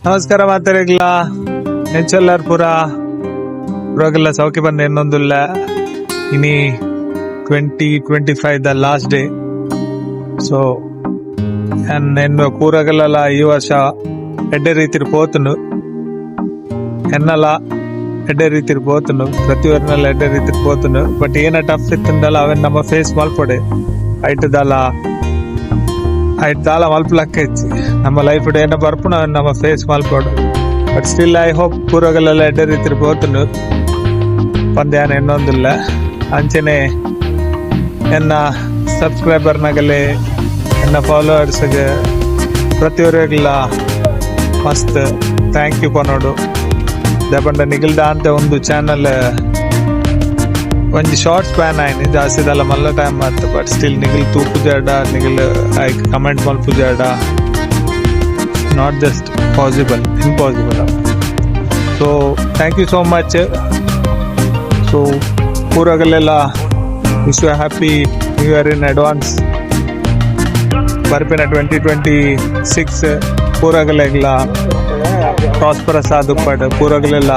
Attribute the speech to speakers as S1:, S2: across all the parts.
S1: ನಮಸ್ಕಾರ ಮಾತಾಡಿಗ್ಲ ನೆಚ್ಚಲ್ಲರ್ ಪುರಗೆಲ್ಲ ಸೌಖ್ಯ ಬಂದ ಇನ್ನೊಂದುಲ್ಲ ಇನಿ 2025 ದ ಲಾಸ್ಟ್ ಡೇ. ಸೊ ಎನ್ನು ಪೂರಗಲ್ಲ ಈ ವರ್ಷ ಎಡ್ಡೆ ರೀತಿರ್ ಪೋತುಂಡು ಎನ್ನಲ ಎಡ್ಡೆ ರೀತಿರ್ ಪೋತುಂಡು ಪ್ರತಿ ಊರಿನಲ್ಲ ಎಡ್ಡೆ ರೀತಿರ್ ಪೋತುಂಡು. ಬಟ್ ಏನ ಟಫ್ ಇತ್ತಂದಲ್ಲ ಅವನ್ ನಮ್ಮ ಫೇಸ್ ಮಲ್ಪೊಡೆ ಐಟದಲ್ಲ ಮಲ್ಪಲಕ್ಕ ಹೆಚ್ಚಿ ನಮ್ಮ ಲೈಫ್ ಏನ ಬರ್ಪುಣ ಅವನ್ ನಮ್ಮ ಫೇಸ್ ಮಲ್ಪೋಡು. ಬಟ್ ಸ್ಟಿಲ್ ಐ ಹೋಪ್ ಪೂರಗಲ್ಲ ಎಡ್ಡೆ ರೀತಿರ್ ಪೋತುಂಡು ಪಂದ್ಯಾನ ಇನ್ನೊಂದಿಲ್ಲ ಅಂಚನೆ ಎನ್ನ ಸಬ್ಸ್ಕ್ರೈಬರ್ನಾಗಲೇ ಎನ್ನ ಫಾಲೋವರ್ಸ್ಗೆ ಪ್ರತಿಯೊಬ್ಬರಿಗೆಲ್ಲ ಮಸ್ತ್ ಥ್ಯಾಂಕ್ ಯು ಪನೋಡು. ದಪಂಡ ನಿಗಲ್ದ ಅಂತ ಒಂದು ಚಾನಲ್ ಒಂಜಿ ಶಾರ್ಟ್ ಸ್ಪ್ಯಾನ್ ಆಯ್ನಿ ಜಾಸ್ತಿ ದಲ್ಲ ಮಲ್ಲ ಟೈಮ್ ಆಯ್ತು. ಬಟ್ ಸ್ಟಿಲ್ ನಿಗಲ್ ತೂಪು ಜಾಡ ನಿಗಲ್ ಕಮೆಂಟ್ ಮಲ್ಪು ಜಾಡ not just possible impossible. So thank you so much. So ಪೂರಗಲ್ಲೆಲ್ಲ wish you happy new year in advance. ಬರ್ಪಿನ 2026 ಪೂರಗಲೆಲ್ಲ ಪ್ರಾಸ್ಪರಸ್ ಆದುಪ್ಪಡು. ಪೂರಗಲೆಲ್ಲ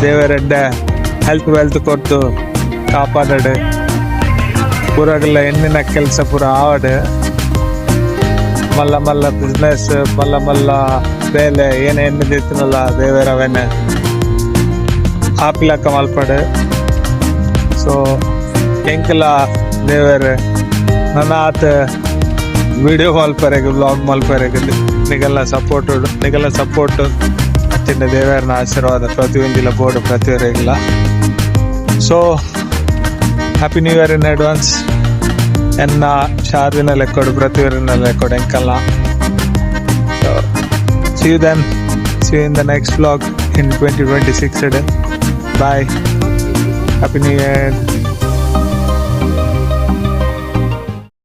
S1: ದೇವರೆಡ್ಡೆ ಹೆಲ್ತ್ ವೆಲ್ತ್ ಕೊಟ್ಟು ಕಾಪಾಡಡು. ಪೂರಗಲ್ಲ ಹೆಣ್ಣಿನ ಕೆಲಸ ಪೂರ ಆವಡು. ಮಲ್ಲ ಮಲ್ಲ ಬಿಸ್ನೆಸ್ ಮಲ್ಲ ಮಲ್ಲ ಬೇಲೆ ಏನೇ ಎನ್ನಿದಿತ್ತನಲ್ಲ ದೇವರವೇನೆ ಆಪಿಲಕ್ಕ ಮಲ್ಪಡು. ಸೊ ಎಂಕೆಲ್ಲ ದೇವರ ನನ್ನ ಆತ ವಿಡಿಯೋ ಮಲ್ಪರೆಗೆ ವ್ಲಾಗ್ ಮಲ್ಪರೆಗೆ ನಿಗೆಲ್ಲ ಸಪೋರ್ಟು ಅತ್ತಿಂದ ದೇವರನ ಆಶೀರ್ವಾದ ಪ್ರತಿಯೊಂದಿಲ್ಲ ಬೋರ್ಡು ಪ್ರತಿಯೊಬ್ಬರಿಗಿಲ್ಲ. So happy new year in advance. ಎನ್ನ ಶಾರ್ವಿನ ಲೆಕ್ಕೊಡು ಪ್ರತಿಯೊಬ್ಬರಿನ ಲೆಕ್ಕೊಡು ಎಂಕಲ್ಲ. So see you in the next vlog in 2026. Bye. Happy New Year.